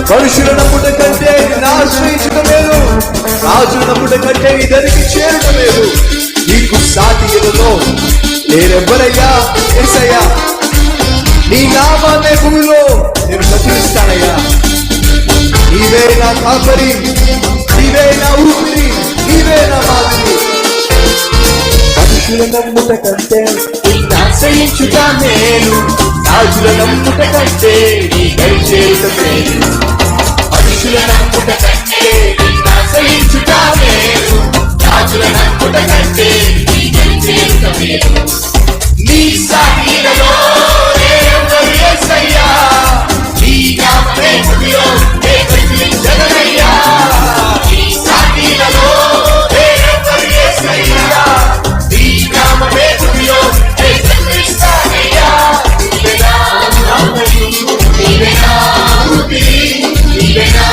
మనుషుల నమ్ముట కంటే నిన్ను ఆశ్రయించడం మేలు, రాజుల నమ్ముట కంటే నీ దరికి చేరడం మేలు. నీకు సాటిలో నేనెవ్వరయ్యా యేసయ్యా, నీ నామాన్నే భూమిలో నేను ప్రచురిస్తానయ్యా. నీవే నా కాపరి, నీవే నా ఊపిరి, నీవే నా మాదిరి. మనుషుల నమ్ముట కంటే నిన్ను ఆశ్రయించుట మేలు, రాజుల నమ్ముట కంటే నీ దరి చేరుట మేలు. మనుషుల నమ్ముట కంటే నిన్ను ఆశ్రయించుట మేలు, రాజుల నమ్ముట కంటే నీ దరి చేరుట మేలు. నీ సాటిలో నేనెవ్వరు యేసయ్యా, నీ నామమే భూమిలో నే ప్రచురించెదనయ్యా. నీ సాటిలో నేనెవ్వరు యేసయ్యా, నీ నామమే భూమిలో నే ప్రచురిస్తానయ్యా. నీవే నా నామము, నీవే నా ఊపిరి, నీవే నా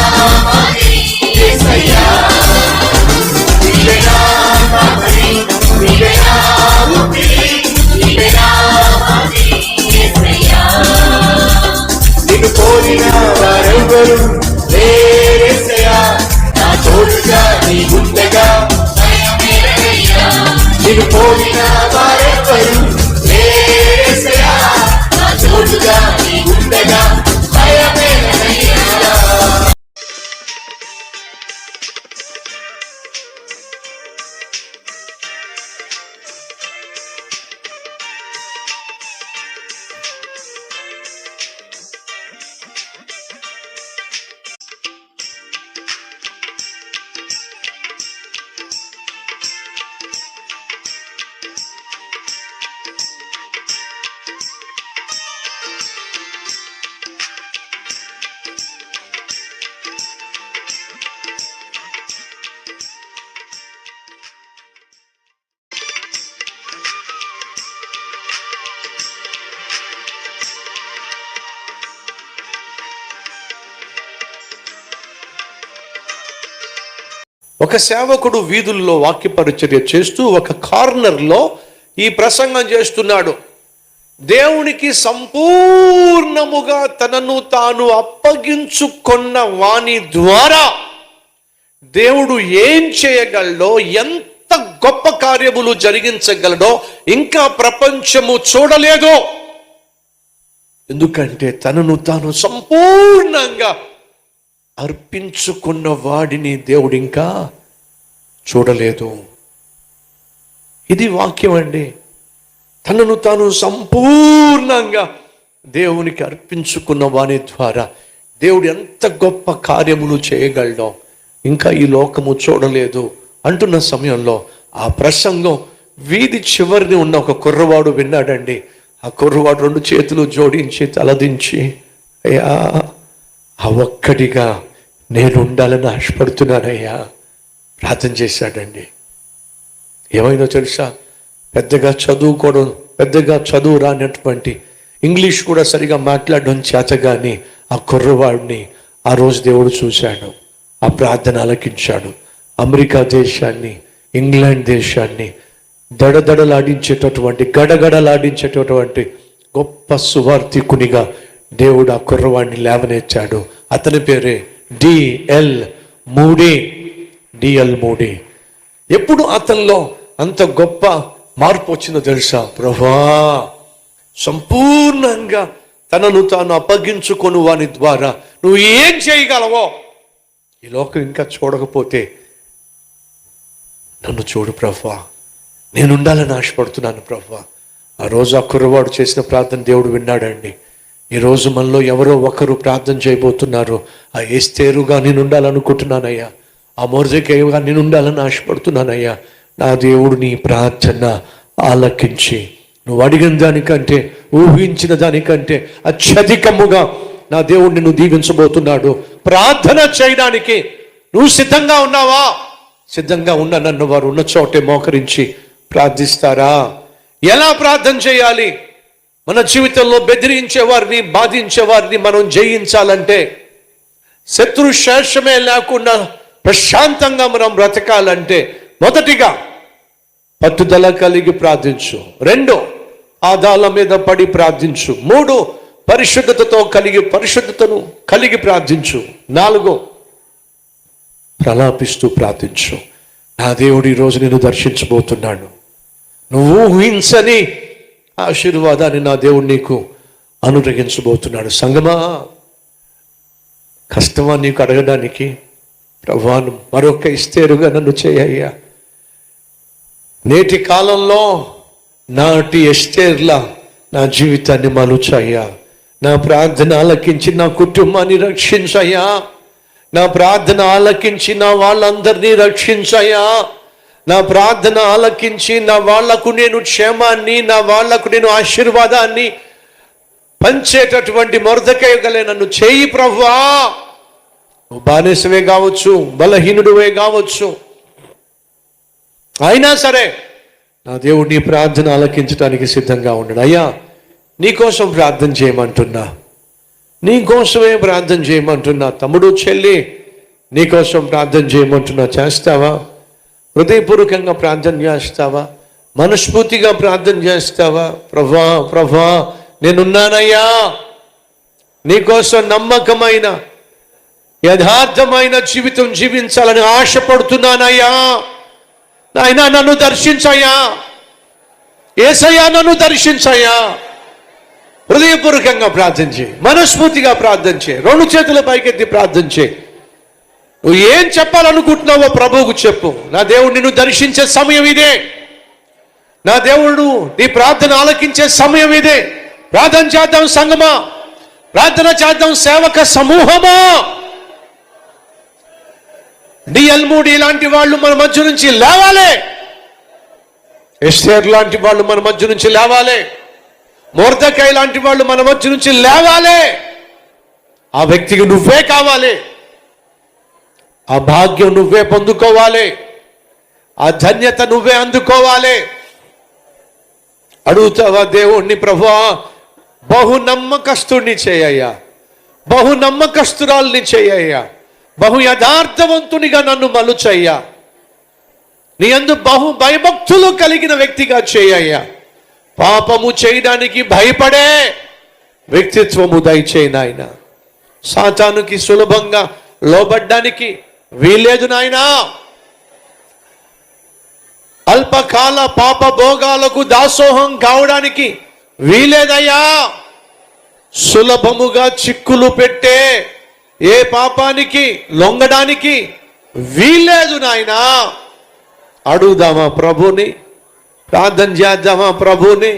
మాదిరి యేసయ్యా. నీవే నా కాపరి, నీవే నా ఊపిరి, నీవే నా మాదిరి యేసయ్యా. నిన్ను కోరిన వారెవ్వరు లేరేసయ్యా, నా తోడుగా నీ గుండెగా నిన్ను కోరిన వారెవ్వరు లేరేసయ్యా, నా తోడుగా నీ గుండెగా భయమేనయ్యా. ఒక సేవకుడు వీధుల్లో వాక్య పరిచర్య చేస్తూ ఒక కార్నర్లో ఈ ప్రసంగం చేస్తున్నాడు. దేవునికి సంపూర్ణముగా తనను తాను అప్పగించుకున్న వాని ద్వారా దేవుడు ఏం చేయగలడో, ఎంత గొప్ప కార్యములు జరిగించగలడో ఇంకా ప్రపంచము చూడలేదు. ఎందుకంటే తనను తాను సంపూర్ణంగా అర్పించుకున్న వాడిని దేవుడు ఇంకా చూడలేదు. ఇది వాక్యం అండి. తనను తాను సంపూర్ణంగా దేవునికి అర్పించుకున్న వాని ద్వారా దేవుడు ఎంత గొప్ప కార్యములు చేయగలడో ఇంకా ఈ లోకము చూడలేదు అంటున్న సమయంలో ఆ ప్రసంగం వీధి చివరిని ఉన్న ఒక కుర్రవాడు విన్నాడండి. ఆ కుర్రవాడు 2 చేతులు జోడించి తలదించి, అయ్యా ఆ ఒక్కడిగా నేను ఉండాలని ఆశపడుతున్నానయ్యా ప్రార్థన చేశాడండి. ఏమైందో తెలుసా? పెద్దగా చదువు రానటువంటి, ఇంగ్లీష్ కూడా సరిగా మాట్లాడడం చేతగాని ఆ కుర్రవాడిని ఆ రోజు దేవుడు చూశాడు. ఆ ప్రార్థన ఆలకించాడు. అమెరికా దేశాన్ని, ఇంగ్లాండ్ దేశాన్ని గడగడలాడించేటటువంటి గొప్ప సువార్థికునిగా దేవుడు ఆ కుర్రవాడిని లేవనెచ్చాడు. అతని పేరే డిఎల్ మూడీ. ఎప్పుడు అతనిలో అంత గొప్ప మార్పు వచ్చిందో తెలుసా? ప్రభువా, సంపూర్ణంగా తనను తాను అప్పగించుకొని వాని ద్వారా నువ్వు ఏం చేయగలవో ఈ లోకం ఇంకా చూడకపోతే నన్ను చూడు ప్రభువా, నేను ఉండాలని ఆశపడుతున్నాను ప్రభువా. ఆ రోజు ఆ కుర్రవాడు చేసిన ప్రార్థన దేవుడు విన్నాడండి. ఈరోజు మనలో ఎవరో ఒకరు ప్రార్థన చేయబోతున్నారు. ఆ ఎస్తేరుగా నేను ఉండాలనుకుంటున్నానయ్యా, ఆ మొర్దెకైగా నేను ఉండాలని ఆశపడుతున్నానయ్యా. నా దేవుడు నీ ప్రార్థన ఆలకించి నువ్వు అడిగిన దానికంటే, ఊహించిన దానికంటే అత్యధికముగా నా దేవుడు నిన్ను దీవించబోతున్నాడు. ప్రార్థన చేయడానికి నువ్వు సిద్ధంగా ఉన్నావా? సిద్ధంగా ఉన్నానన్న వారు ఉన్న చోటే మోకరించి ప్రార్థిస్తారా? ఎలా ప్రార్థన చేయాలి? మన జీవితంలో బెదిరించే వారిని, బాధించే వారిని మనం జయించాలంటే, శత్రు శేషమే లేకుండా ప్రశాంతంగా మనం బ్రతకాలంటే, మొదటిగా పట్టుదల కలిగి ప్రార్థించు. 2, పాదాల మీద పడి ప్రార్థించు. 3, పరిశుద్ధతను కలిగి ప్రార్థించు. 4, ప్రలాపిస్తూ ప్రార్థించు. నా దేవుడు ఈరోజు నేను దర్శించబోతున్నాడు. నువ్వు ఊహించని ఆశీర్వాదాన్ని నా దేవుడు నీకు అనుగ్రహించబోతున్నాడు. సంగమా, కష్టమా నీకు అడగడానికి? ప్రభువాను మరొక ఎస్తేరుగా నన్ను చేయయ్యా. నేటి కాలంలో నాటి ఎస్తేర్లా నా జీవితాన్ని మలుచయ్యా. నా ప్రార్థన ఆలకించి నా కుటుంబాన్ని రక్షించయ్యా. నా ప్రార్థన ఆలకించి నా వాళ్ళందరినీ రక్షించయ్యా. నా ప్రార్థన ఆలకించి నా వాళ్లకు నేను క్షేమాన్ని, నా వాళ్లకు నేను ఆశీర్వాదాన్ని పంచేటటువంటి మొర్దెకయ్యగలే నన్ను చేయి ప్రభువా. నువ్వు బానిసవే కావచ్చు, బలహీనుడివే కావచ్చు, అయినా సరే నా దేవుడు నీ ప్రార్థన ఆలకించడానికి సిద్ధంగా ఉన్నాడు. అయ్యా, నీకోసం ప్రార్థన చేయమంటున్నా, నీకోసమే ప్రార్థన చేయమంటున్నా. తమ్ముడు, చెల్లి, నీకోసం ప్రార్థన చేయమంటున్నా. చేస్తావా? హృదయపూర్వకంగా ప్రార్థన చేస్తావా? మనస్ఫూర్తిగా ప్రార్థన చేస్తావా? ప్రభువా నేనున్నానయ్యా, నీకోసం నమ్మకమైన యథార్థమైన జీవితం జీవించాలని ఆశపడుతున్నానయ్యా. నాయనా, నన్ను దర్శించయ్యా. యేసయ్యా, నన్ను దర్శించయ్యా. హృదయపూర్వకంగా ప్రార్థన చేయి, మనస్ఫూర్తిగా ప్రార్థన చేయి, 2 చేతుల పైకెత్తి ప్రార్థన చేయి. నువ్వు ఏం చెప్పాలనుకుంటున్నావో ప్రభువుకు చెప్పు. నా దేవుడు నిన్ను దర్శించే సమయం ఇదే. నా దేవుడు నీ ప్రార్థన ఆలకించే సమయం ఇదే. ప్రార్థన చేద్దాం సంగమా, ప్రార్థన చేద్దాం సేవక సమూహమా. డిఎల్ మూడీ లాంటి వాళ్ళు మన మధ్య నుంచి లేవాలి. ఎస్తేర్ లాంటి వాళ్ళు మన మధ్య నుంచి లేవాలి. మొర్దెకై లాంటి వాళ్ళు మన మధ్య నుంచి లేవాలి. ఆ వ్యక్తికి నువ్వే కావాలి. ఆ భాగ్యం నువ్వే పొందుకోవాలి. ఆ ధన్యత నువ్వే అందుకోవాలి. అడుగుతావా దేవుణ్ణి? ప్రభువా, బహు నమ్మకస్తుడిని చేయయ్యా, బహు నమ్మకస్తురాల్ని చేయయ్యా, బహు యథార్థవంతునిగా నన్ను మలుచయ్యా, నీ యందు బహు భయభక్తులు కలిగిన వ్యక్తిగా చేయయ్యా. పాపము చేయడానికి భయపడే వ్యక్తిత్వము దయచేయి నాయన. సాతానుకి సులభంగా లోబడ్డానికి వీలేదు నాయనా. అల్పకాల పాప భోగాలకు దాసోహం కావడానికి వీలేదయ్యా. సులభముగా చిక్కులు పెట్టే ఏ పాపానికి లొంగడానికి వీలేదు నాయనా. అడుగుదామా ప్రభుని? ప్రార్థన చేద్దామా ప్రభుని?